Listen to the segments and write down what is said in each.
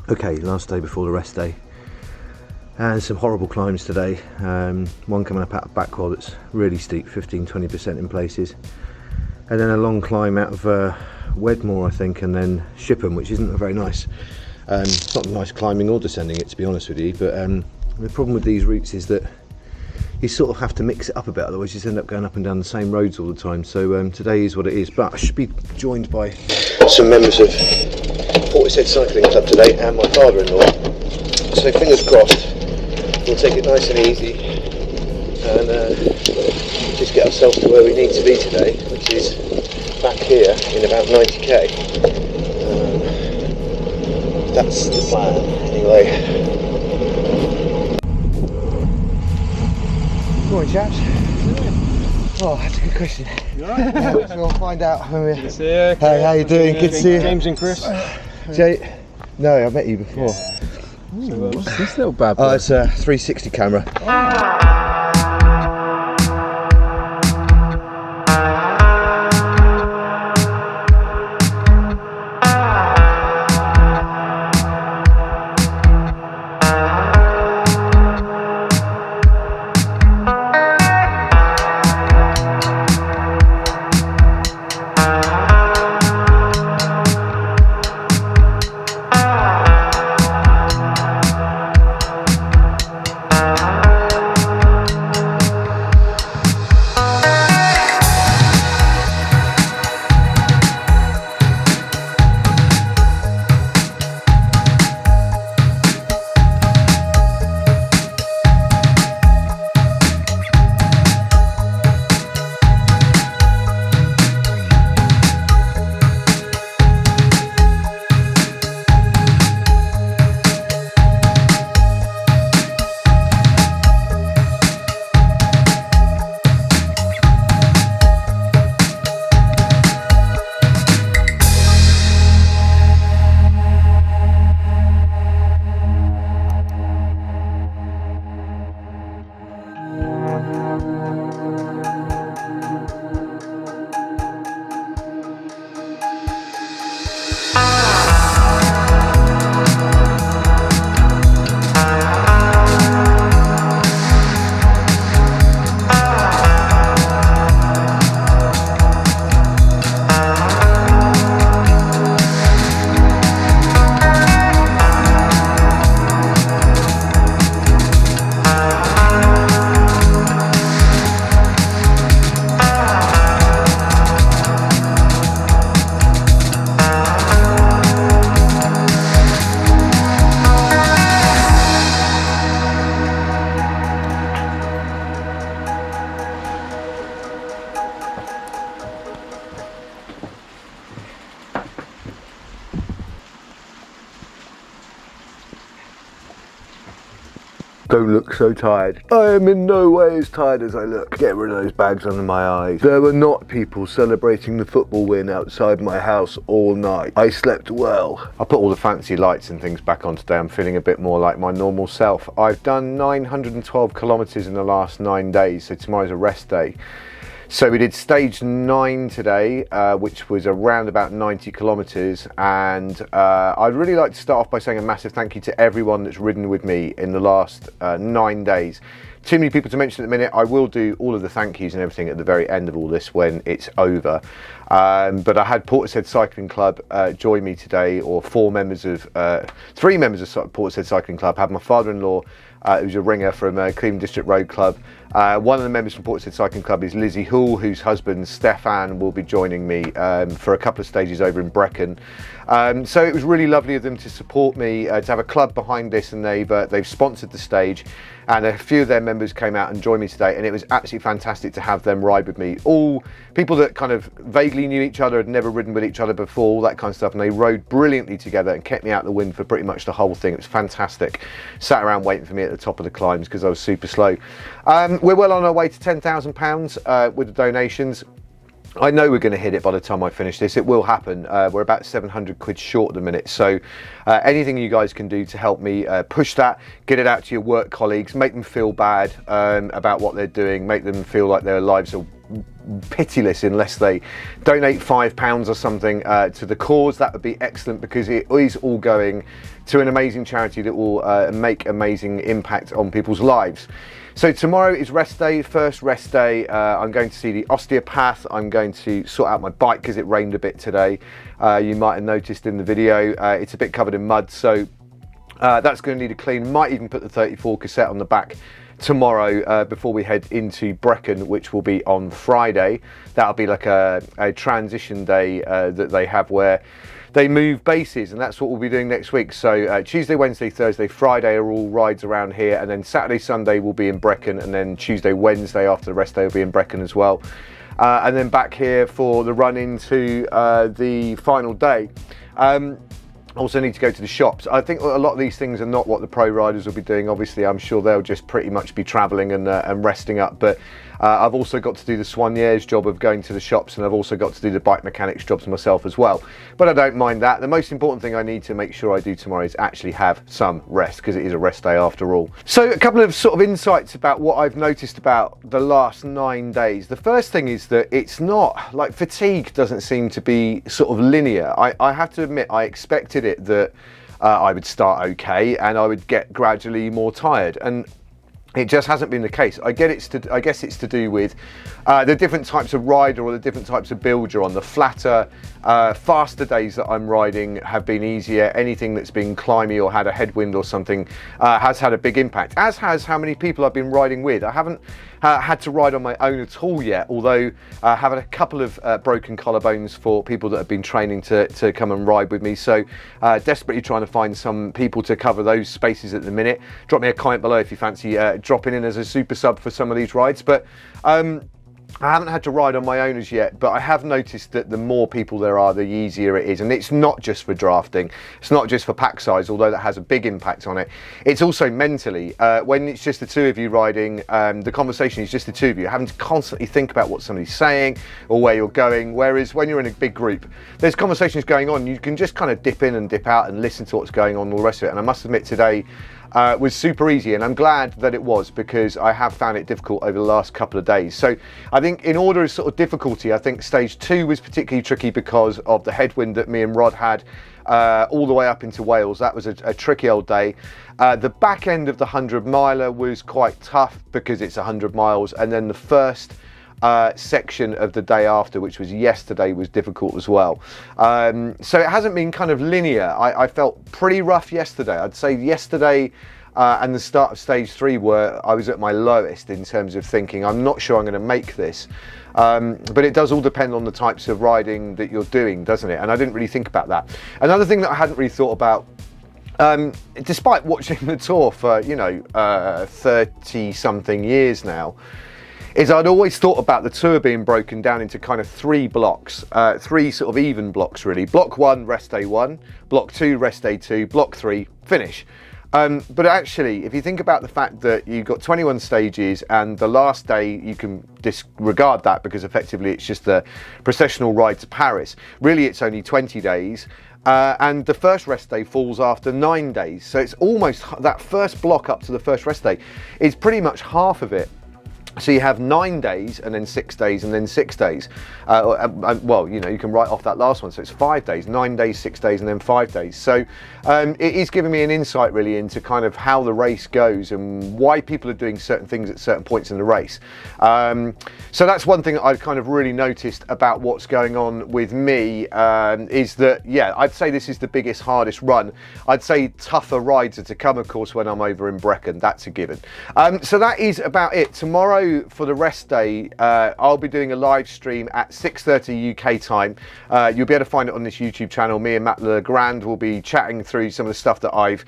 Okay, last day before the rest day, and some horrible climbs today. One coming up out of Backwell that's really steep, 15-20% in places, and then a long climb out of Wedmore, I think, and then Shipham, which isn't very nice. It's not nice climbing or descending it, to be honest with you, but the problem with these routes is that you sort of have to mix it up a bit, otherwise you just end up going up and down the same roads all the time. So today is what it is, but I should be joined by some members of Portishead Cycling Club today and my father-in-law, so fingers crossed we'll take it nice and easy and just get ourselves to where we need to be today, which is back here in about 90k. That's the plan anyway. Morning, chaps. Oh, that's a good question. You alright? Yeah, we'll find out when we're... Good to see you. Hey, how you doing? Good to see you. James and Chris. Jay? No, I met you before. Yeah. Ooh, what's this little bad boy? Oh, it's a 360 camera. Don't look so tired. I am in no way as tired as I look. Get rid of those bags under my eyes. There were not people celebrating the football win outside my house all night. I slept well. I put all the fancy lights and things back on today. I'm feeling a bit more like my normal self. I've done 912 kilometers in the last 9 days, so tomorrow's a rest day. So we did stage 9 today, which was around about 90 kilometers, and I'd really like to start off by saying a massive thank you to everyone that's ridden with me in the last 9 days. Too many people to mention at the minute. I will do all of the thank yous and everything at the very end of all this when it's over. But I had Portishead Cycling Club join me today, or 3 members of Portishead Cycling Club. I had my father-in-law, who's a ringer from Cleveland District Road Club. One of the members from Portishead Cycling Club is Lizzie Hall, whose husband Stefan will be joining me for a couple of stages over in Brecon. So it was really lovely of them to support me, to have a club behind this, and they've sponsored the stage, and a few of their members came out and joined me today, and it was absolutely fantastic to have them ride with me. All people that kind of vaguely knew each other, had never ridden with each other before, all that kind of stuff, and they rode brilliantly together and kept me out of the wind for pretty much the whole thing. It was fantastic. Sat around waiting for me at the top of the climbs because I was super slow. We're well on our way to £10,000 with the donations. I know we're going to hit it by the time I finish this. It will happen. We're about 700 quid short at the minute. So anything you guys can do to help me push that, get it out to your work colleagues, make them feel bad about what they're doing, make them feel like their lives are pitiless unless they donate £5 or something to the cause. That would be excellent, because it is all going to an amazing charity that will make amazing impact on people's lives. So tomorrow is rest day, first rest day. I'm going to see the osteopath. I'm going to sort out my bike because it rained a bit today. You might have noticed in the video, it's a bit covered in mud, so that's going to need a clean. Might even put the 34 cassette on the back tomorrow before we head into Brecon, which will be on Friday. That'll be like a transition day that they have where they move bases, and that's what we'll be doing next week. So Tuesday, Wednesday, Thursday, Friday are all rides around here, and then Saturday, Sunday will be in Brecon, and then Tuesday, Wednesday after the rest day will be in Brecon as well. And then back here for the run into the final day. Also need to go to the shops. I think a lot of these things are not what the pro riders will be doing. Obviously, I'm sure they'll just pretty much be travelling and resting up. But I've also got to do the soigneurs job of going to the shops, and I've also got to do the bike mechanics jobs myself as well. But I don't mind that. The most important thing I need to make sure I do tomorrow is actually have some rest, because it is a rest day after all. So a couple of sort of insights about what I've noticed about the last 9 days. The first thing is that it's not, like, fatigue doesn't seem to be sort of linear. I have to admit, I expected it that I would start okay and I would get gradually more tired, and it just hasn't been the case. I guess it's to do with the different types of rider or the different types of build you're on. The flatter, faster days that I'm riding have been easier. Anything that's been climby or had a headwind or something has had a big impact, as has how many people I've been riding with. I haven't had to ride on my own at all yet, although I have had a couple of broken collarbones for people that have been training to come and ride with me. So desperately trying to find some people to cover those spaces at the minute. Drop me a comment below if you fancy dropping in as a super sub for some of these rides. But I haven't had to ride on my own as yet, but I have noticed that the more people there are, the easier it is. And it's not just for drafting, it's not just for pack size, although that has a big impact on it. It's also mentally, when it's just the two of you riding, the conversation is just the two of you, having to constantly think about what somebody's saying or where you're going. Whereas when you're in a big group, there's conversations going on, you can just kind of dip in and dip out and listen to what's going on and all the rest of it. And I must admit, today was super easy, and I'm glad that it was, because I have found it difficult over the last couple of days. So I think in order of sort of difficulty, I think stage 2 was particularly tricky because of the headwind that me and Rod had all the way up into Wales. That was a tricky old day. The back end of the 100 miler was quite tough because it's 100 miles, and then the first section of the day after, which was yesterday, was difficult as well. So it hasn't been kind of linear. I felt pretty rough yesterday. I'd say yesterday and the start of stage 3 I was at my lowest in terms of thinking, I'm not sure I'm going to make this. But it does all depend on the types of riding that you're doing, doesn't it? And I didn't really think about that. Another thing that I hadn't really thought about, despite watching the tour for 30 something years now, is I'd always thought about the tour being broken down into kind of 3 blocks, 3 sort of even blocks really. Block 1, rest day 1, block 2, rest day 2, block 3, finish. But actually, if you think about the fact that you've got 21 stages, and the last day you can disregard that because effectively it's just the processional ride to Paris. Really, it's only 20 days. And the first rest day falls after 9 days. So it's almost, that first block up to the first rest day is pretty much half of it. So you have 9 days, and then 6 days, and then 6 days. Well, you can write off that last one. So it's 5 days, 9 days, 6 days, and then 5 days. So it is giving me an insight really into kind of how the race goes and why people are doing certain things at certain points in the race. So that's one thing that I've kind of really noticed about what's going on with me, is that, yeah, I'd say this is the biggest, hardest run. I'd say tougher rides are to come, of course, when I'm over in Brecon. That's a given. So that is about it. Tomorrow, for the rest day, I'll be doing a live stream at 6:30 UK time. You'll be able to find it on this YouTube channel. Me and Matt Legrand will be chatting through some of the stuff that I've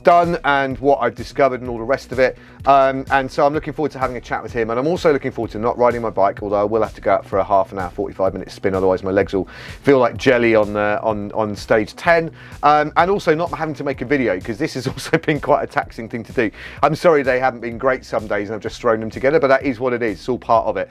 done and what I've discovered and all the rest of it. And so I'm looking forward to having a chat with him, and I'm also looking forward to not riding my bike, although I will have to go out for a half an hour, 45-minute spin, otherwise my legs will feel like jelly on stage 10. And also not having to make a video, because this has also been quite a taxing thing to do. I'm sorry they haven't been great some days and I've just thrown them together, but that is what it is. It's all part of it.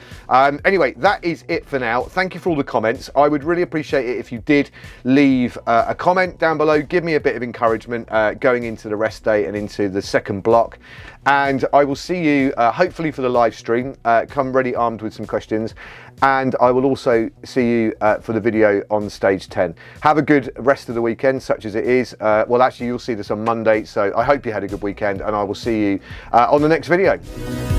Anyway, that is it for now. Thank you for all the comments. I would really appreciate it if you did leave a comment down below. Give me a bit of encouragement going into the rest day and into the second block. And and I will see you hopefully for the live stream. Come ready armed with some questions, and I will also see you for the video on stage 10. Have a good rest of the weekend, such as it is. Well, actually, you'll see this on Monday, so I hope you had a good weekend, and I will see you on the next video.